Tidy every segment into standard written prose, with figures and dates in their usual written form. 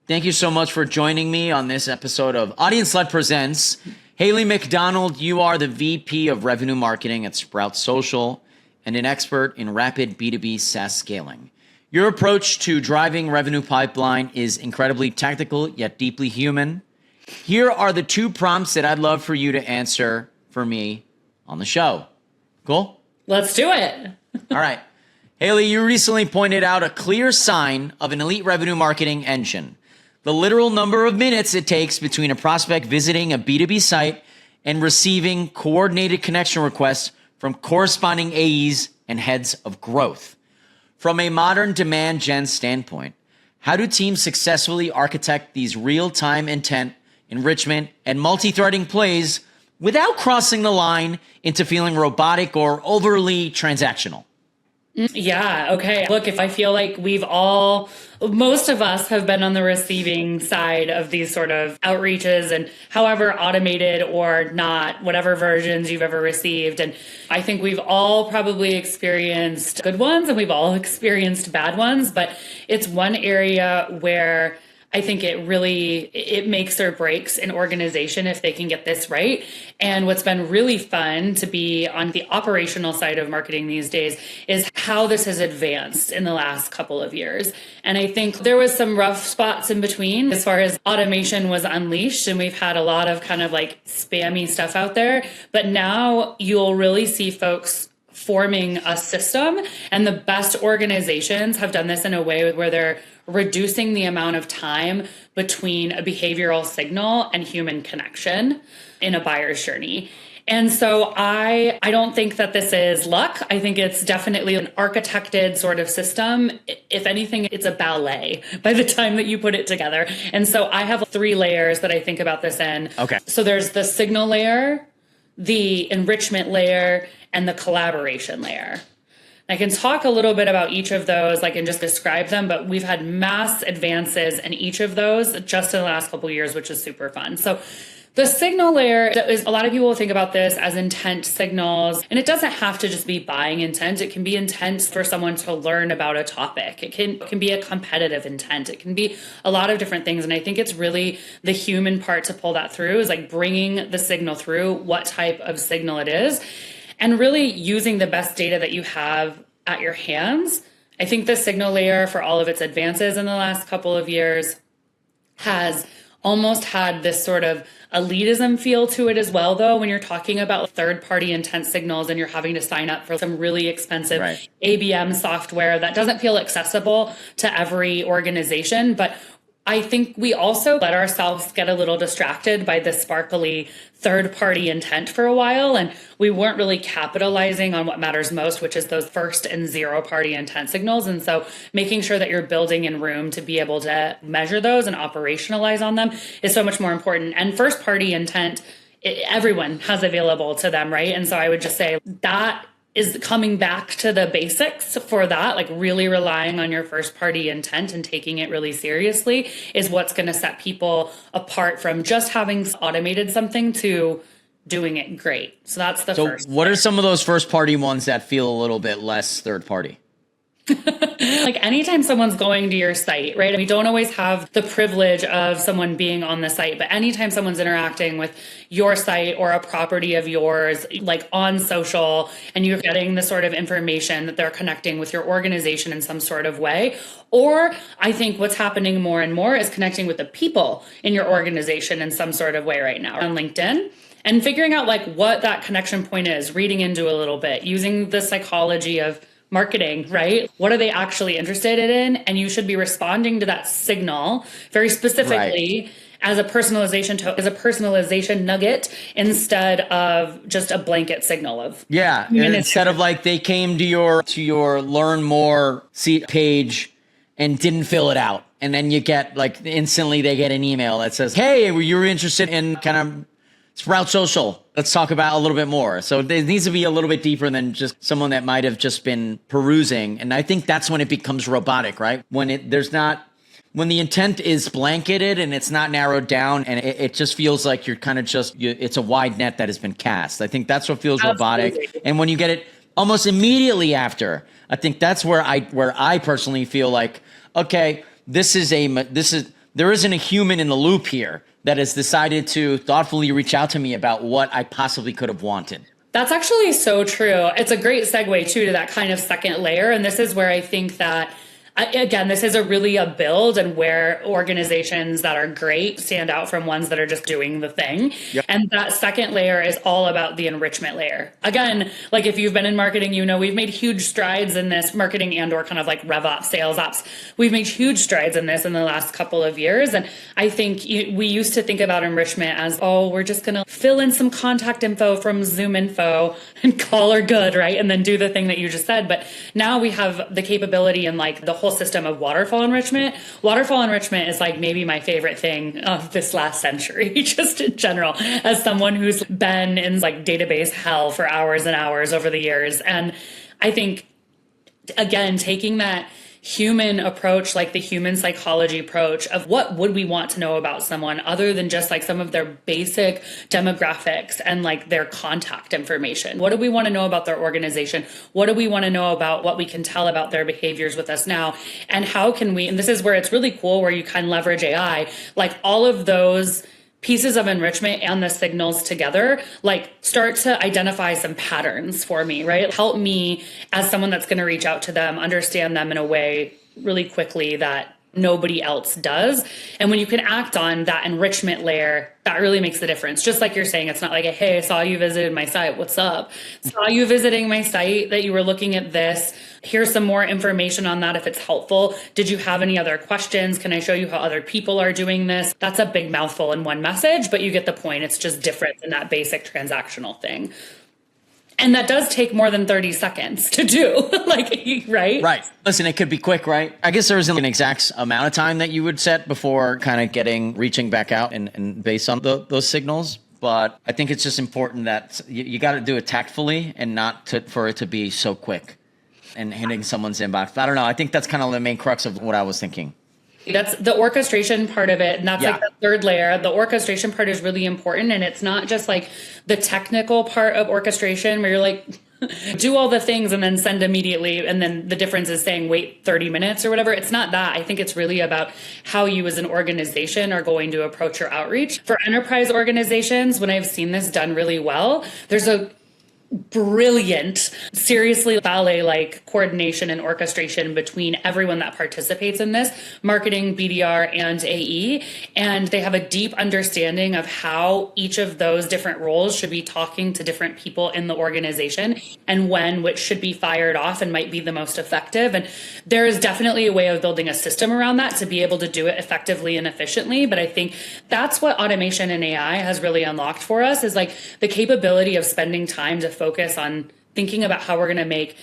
Thank you so much for joining me on this episode of AudienceLed Presents. Hailey McDonald, you are the VP of Revenue Marketing at Sprout Social and an expert in rapid B2B SaaS scaling. Your approach to driving revenue pipeline is incredibly technical, yet deeply human. Here are the 2 prompts that I'd love for you to answer for me on the show. Cool? Let's do it. All right. Hailey, you recently pointed out a clear sign of an elite revenue marketing engine: the literal number of minutes it takes between a prospect visiting a B2B site and receiving coordinated connection requests from corresponding AEs and heads of growth. From a modern demand gen standpoint, how do teams successfully architect these real-time intent, enrichment, and multi-threading plays without crossing the line into feeling robotic or overly transactional? Yeah. Okay. Look, if I feel like most of us have been on the receiving side of these sort of outreaches, and however automated or not, whatever versions you've ever received. And I think we've all probably experienced good ones and we've all experienced bad ones, but it's one area where I think it makes or breaks an organization if they can get this right. And what's been really fun to be on the operational side of marketing these days is how this has advanced in the last couple of years. And I think there was some rough spots in between as far as automation was unleashed, and we've had a lot of kind of like spammy stuff out there. But now you'll really see folks forming a system, and the best organizations have done this in a way where they're reducing the amount of time between a behavioral signal and human connection in a buyer's journey. And so I don't think that this is luck. I think it's definitely an architected sort of system. If anything, it's a ballet by the time that you put it together. And so I have 3 layers that I think about this in. Okay. So there's the signal layer, the enrichment layer, and the collaboration layer. I can talk a little bit about each of those, and just describe them, but we've had mass advances in each of those just in the last couple of years, which is super fun. So the signal layer is, a lot of people will think about this as intent signals, and it doesn't have to just be buying intent. It can be intent for someone to learn about a topic. It can be a competitive intent. It can be a lot of different things. And I think it's really the human part to pull that through is bringing the signal through, what type of signal it is, and really using the best data that you have at your hands. I think the signal layer, for all of its advances in the last couple of years, has almost had this sort of elitism feel to it as well, though, when you're talking about third-party intent signals and you're having to sign up for some really expensive ABM software that doesn't feel accessible to every organization. But I think we also let ourselves get a little distracted by the sparkly third-party intent for a while, and we weren't really capitalizing on what matters most, which is those first and zero-party intent signals. And so making sure that you're building in room to be able to measure those and operationalize on them is so much more important. And first-party intent, everyone has available to them, right? And so I would just say that is coming back to the basics for that, really relying on your first party intent and taking it really seriously is what's going to set people apart from just having automated something to doing it great. So that's the first. So what are some of those first party ones that feel a little bit less third party? Anytime someone's going to your site, right? We don't always have the privilege of someone being on the site, but anytime someone's interacting with your site or a property of yours, on social, and you're getting the sort of information that they're connecting with your organization in some sort of way. Or I think what's happening more and more is connecting with the people in your organization in some sort of way right now on LinkedIn. And figuring out what that connection point is, reading into a little bit, using the psychology of marketing, right? What are they actually interested in? And you should be responding to that signal very specifically as a personalization nugget instead of just a blanket signal of instead of they came to your learn more seat page and didn't fill it out, and then you get instantly they get an email that says, hey, you're interested in kind of Sprout Social. Let's talk about a little bit more. So it needs to be a little bit deeper than just someone that might have just been perusing. And I think that's when it becomes robotic, right? When the intent is blanketed and it's not narrowed down, and it just feels like you're kind of it's a wide net that has been cast. I think that's what feels robotic. And when you get it almost immediately after, I think that's where I personally feel like, okay, this is there isn't a human in the loop here that has decided to thoughtfully reach out to me about what I possibly could have wanted. That's actually so true. It's a great segue too to that kind of second layer. And this is where I think that, again, this is a build and where organizations that are great stand out from ones that are just doing the thing. Yep. And that second layer is all about the enrichment layer. Again, like if you've been in marketing, you know, we've made huge strides in this marketing and or kind of like rev ops, sales ops. We've made huge strides in this in the last couple of years. And I think we used to think about enrichment as, oh, we're just going to fill in some contact info from Zoom info and call her good, right? And then do the thing that you just said. But now we have the capability and like the whole system of waterfall enrichment. Waterfall enrichment is like maybe my favorite thing of this last century, just in general, as someone who's been in like database hell for hours and hours over the years. And I think, again, taking that human approach, like the human psychology approach of what would we want to know about someone other than just like some of their basic demographics and like their contact information. What do we want to know about their organization? What do we want to know about what we can tell about their behaviors with us now? And how can we, and this is where it's really cool where you can leverage AI, like all of those pieces of enrichment and the signals together, like start to identify some patterns for me, right? Help me as someone that's going to reach out to them, understand them in a way really quickly that nobody else does. And when you can act on that enrichment layer, that really makes the difference. Just like you're saying, it's not like, hey, I saw you visited my site. What's up? Saw you visiting my site that you were looking at this. Here's some more information on that if it's helpful. Did you have any other questions? Can I show you how other people are doing this? That's a big mouthful in one message, but you get the point. It's just different than that basic transactional thing. And that does take more than 30 seconds to do, like, right? Right. Listen, it could be quick, right? I guess there isn't an exact amount of time that you would set before kind of reaching back out and based on those signals. But I think it's just important that you got to do it tactfully and not for it to be so quick and hitting someone's inbox. I don't know. I think that's kind of the main crux of what I was thinking. That's the orchestration part of it. And that's like the third layer. The orchestration part is really important. And it's not just like the technical part of orchestration where you're like, do all the things and then send immediately. And then the difference is saying, wait 30 minutes or whatever. It's not that. I think it's really about how you as an organization are going to approach your outreach. For enterprise organizations, when I've seen this done really well, there's a brilliant, seriously ballet-like coordination and orchestration between everyone that participates in this, marketing, BDR, and AE. And they have a deep understanding of how each of those different roles should be talking to different people in the organization and when which should be fired off and might be the most effective. And there is definitely a way of building a system around that to be able to do it effectively and efficiently. But I think that's what automation and AI has really unlocked for us, is like the capability of spending time to focus on thinking about how we're going to make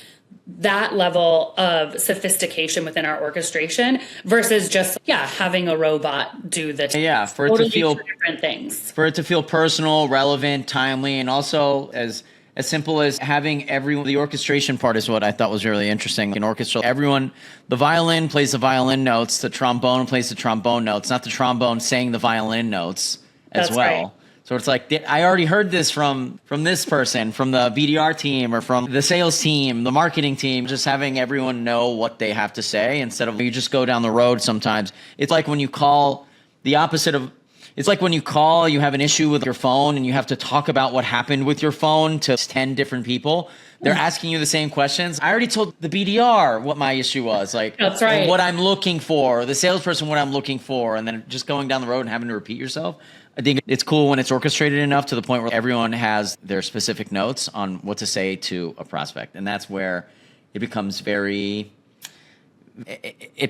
that level of sophistication within our orchestration versus just having a robot do the for it to feel different things, for it to feel personal, relevant, timely, and also as simple as having everyone. The orchestration part is what I thought was really interesting. In orchestra, everyone, the violin plays the violin notes, the trombone plays the trombone notes, not the trombone saying the violin notes as well. Right. So it's like, I already heard this from this person, from the BDR team or from the sales team, the marketing team, just having everyone know what they have to say instead of you just go down the road sometimes. It's like when you call the opposite of, it's like when you call, you have an issue with your phone and you have to talk about what happened with your phone to 10 different people. They're asking you the same questions. I already told the BDR what my issue was, like that's right, what I'm looking for, the salesperson what I'm looking for, and then just going down the road and having to repeat yourself. I think it's cool when it's orchestrated enough to the point where everyone has their specific notes on what to say to a prospect. And that's where it becomes it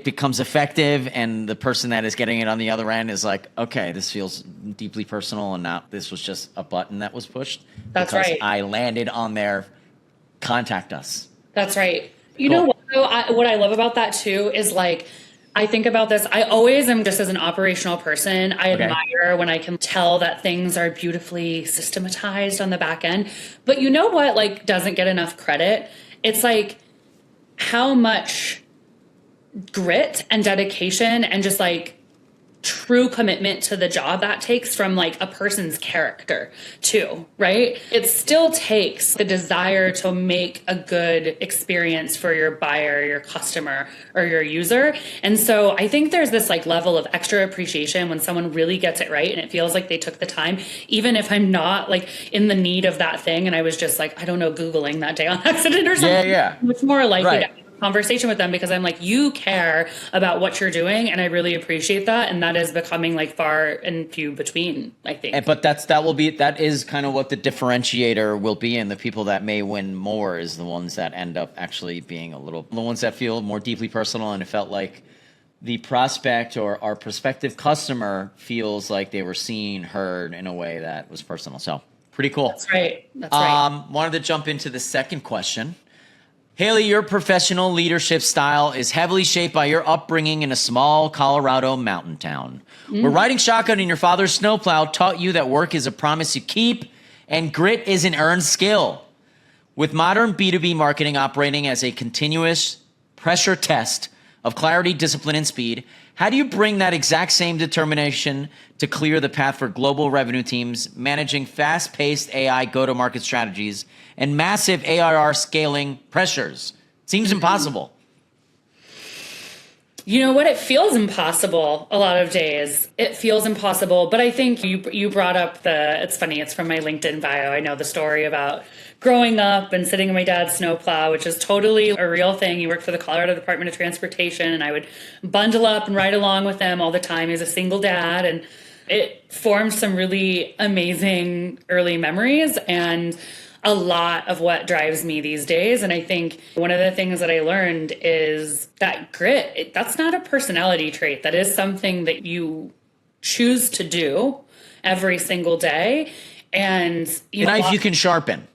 becomes effective. And the person that is getting it on the other end is like, okay, this feels deeply personal and not this was just a button that was pushed. That's because right. I landed on their contact us. That's right. You know what, though, what I love about that too is like, I think about this. I always am just as an operational person. I admire when I can tell that things are beautifully systematized on the back end. But you know what, like, doesn't get enough credit? It's like how much grit and dedication and just like true commitment to the job that takes from like a person's character too, right? It still takes the desire to make a good experience for your buyer, your customer, or your user. And so I think there's this like level of extra appreciation when someone really gets it right and it feels like they took the time, even if I'm not like in the need of that thing and I was just like, I don't know, Googling that day on accident or something. Yeah. It's more likely to conversation with them because I'm like, you care about what you're doing, and I really appreciate that, and that is becoming like far and few between, I think. But that is kind of what the differentiator will be, and the people that may win more is the ones that end up actually being the ones that feel more deeply personal, and it felt like the prospect or our prospective customer feels like they were seen, heard in a way that was personal. So pretty cool. That's right. Wanted to jump into the second question. Hailey, your professional leadership style is heavily shaped by your upbringing in a small Colorado mountain town, where riding shotgun in your father's snowplow taught you that work is a promise you keep and grit is an earned skill. With modern B2B marketing operating as a continuous pressure test of clarity, discipline, and speed, how do you bring that exact same determination to clear the path for global revenue teams, managing fast-paced AI go-to-market strategies and massive ARR scaling pressures? Seems impossible. You know what? It feels impossible a lot of days. It feels impossible. But I think you brought up it's funny, it's from my LinkedIn bio. I know the story about growing up and sitting in my dad's snowplow, which is totally a real thing. He worked for the Colorado Department of Transportation, and I would bundle up and ride along with him all the time. He's a single dad, and it formed some really amazing early memories and a lot of what drives me these days. And I think one of the things that I learned is that grit, that's not a personality trait. That is something that you choose to do every single day. And a knife you can sharpen.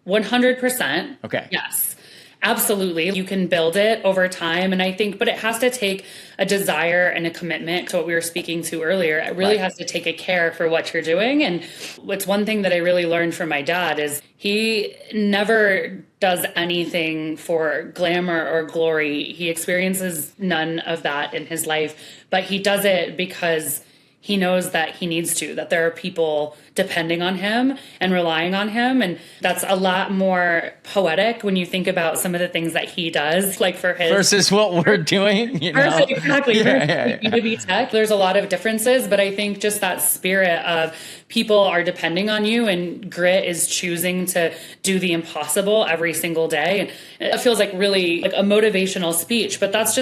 100%. Okay. Yes, absolutely. You can build it over time. And I think, but it has to take a desire and a commitment to what we were speaking to earlier. It really has to take a care for what you're doing. And what's one thing that I really learned from my dad is he never does anything for glamour or glory. He experiences none of that in his life, but he does it because he knows that he needs to, that there are people depending on him and relying on him. And that's a lot more poetic when you think about some of the things that he does, like for his versus what we're doing. Exactly. B2B tech, there's a lot of differences, but I think just that spirit of people are depending on you and grit is choosing to do the impossible every single day. And it feels like really like a motivational speech, but that's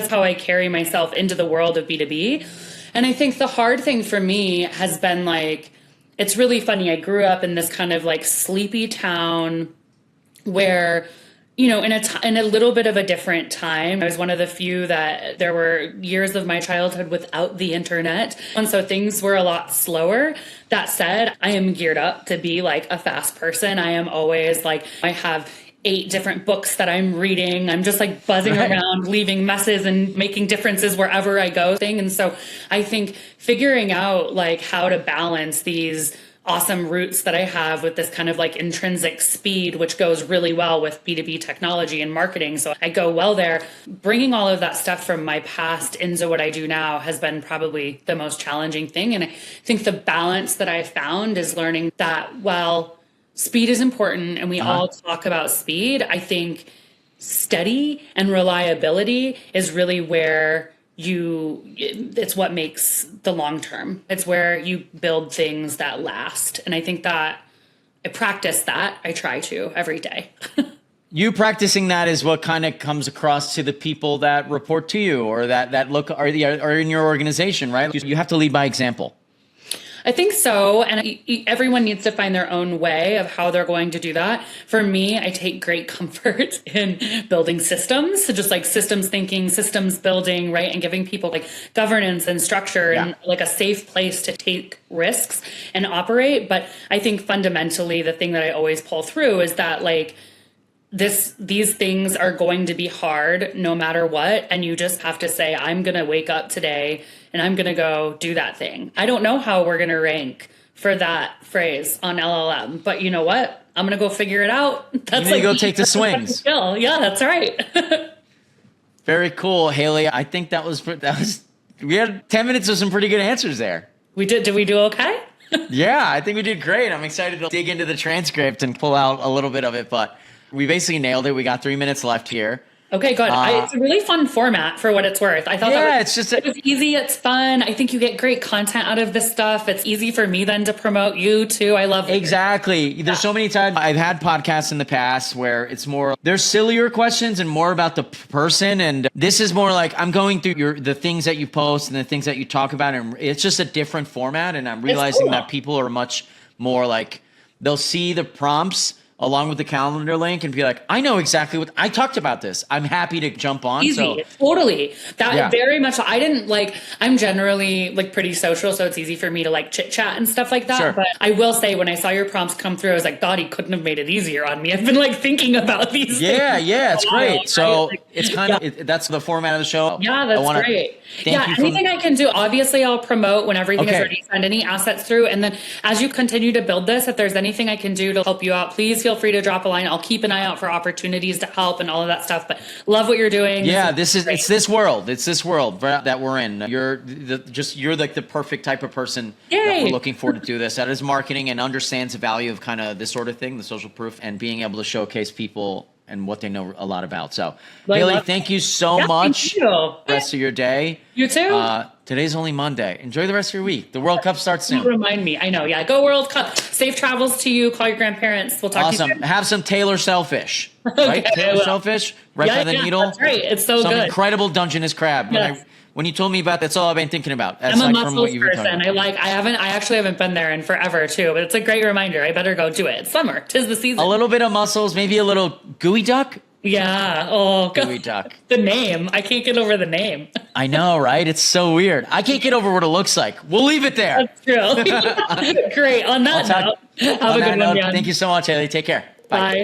how I carry myself into the world of B2B. And I think the hard thing for me has been like, it's really funny. I grew up in this kind of like sleepy town where, you know, in a little bit of a different time. I was one of the few that there were years of my childhood without the internet. And so things were a lot slower. That said, I am geared up to be like a fast person. I am always like, I have 8 different books that I'm reading. I'm just like buzzing around, leaving messes and making differences wherever I go thing. And so I think figuring out like how to balance these awesome roots that I have with this kind of like intrinsic speed, which goes really well with B2B technology and marketing. So I go well there. Bringing all of that stuff from my past into what I do now has been probably the most challenging thing. And I think the balance that I found is learning that, well, speed is important, and we all talk about speed. I think steady and reliability is really where it's what makes the long term. It's where you build things that last. And I think that I practice that. I try to every day. You practicing that is what kind of comes across to the people that report to you or that look are in your organization, right? You have to lead by example. I think so. And everyone needs to find their own way of how they're going to do that. For me, I take great comfort in building systems. So just like systems thinking, systems building, right? And giving people like governance and structure and like a safe place to take risks and operate. But I think fundamentally, the thing that I always pull through is that like, these things are going to be hard no matter what. And you just have to say, I'm going to wake up today and I'm going to go do that thing. I don't know how we're going to rank for that phrase on LLM, but you know what? I'm going to go figure it out. That's like, go take the swings. Yeah, that's right. Very cool, Hailey. I think that was We had 10 minutes of some pretty good answers there. We did. Did we do okay? Yeah, I think we did great. I'm excited to dig into the transcript and pull out a little bit of it, but we basically nailed it. We got 3 minutes left here. Okay, good. It's a really fun format for what it's worth. I thought it was easy. It's fun. I think you get great content out of this stuff. It's easy for me then to promote you too. I love it. Exactly. There's so many times I've had podcasts in the past where it's more, there's sillier questions and more about the person. And this is more like I'm going through the things that you post and the things that you talk about. And it's just a different format. And I'm realizing that people are much more like, they'll see the prompts along with the calendar link and be like, I know exactly what I talked about this. I'm happy to jump on. Easy. Totally. Very much. I'm generally like pretty social. So it's easy for me to like chit chat and stuff like that. Sure. But I will say when I saw your prompts come through, I was like, God, he couldn't have made it easier on me. I've been like thinking about these things. Yeah. It's great. So it's kind of, that's the format of the show. Yeah, that's great. Anything I can do, obviously I'll promote when everything is ready, send any assets through. And then as you continue to build this, if there's anything I can do to help you out, please feel free to drop a line. I'll keep an eye out for opportunities to help and all of that stuff, but love what you're doing. Yeah, it's this world that we're in. You're like the perfect type of person that we're looking for to do this. That is marketing and understands the value of kind of this sort of thing, the social proof, and being able to showcase people and what they know a lot about. So, Hailey, thank you so much. Thank you. Rest of your day. You too. Today's only Monday. Enjoy the rest of your week. The World Cup starts soon. Remind me. I know. Yeah. Go World Cup. Safe travels to you. Call your grandparents. We'll talk to you soon. Have some Taylor shellfish. Right? Taylor shellfish right by the needle. That's right. It's so some good. Incredible Dungeness crab. Yes. When you told me about that's all I've been thinking about. I'm a mussels person. I actually haven't been there in forever too, but it's a great reminder. I better go do it. It's summer. 'Tis the season. A little bit of mussels, maybe a little gooey duck. Yeah. Oh, gooey duck. The name. I can't get over the name. I know, right? It's so weird. I can't get over what it looks like. We'll leave it there. That's true. Great. On that note, have a good one, Jan. Thank you so much, Hailey. Take care. Bye.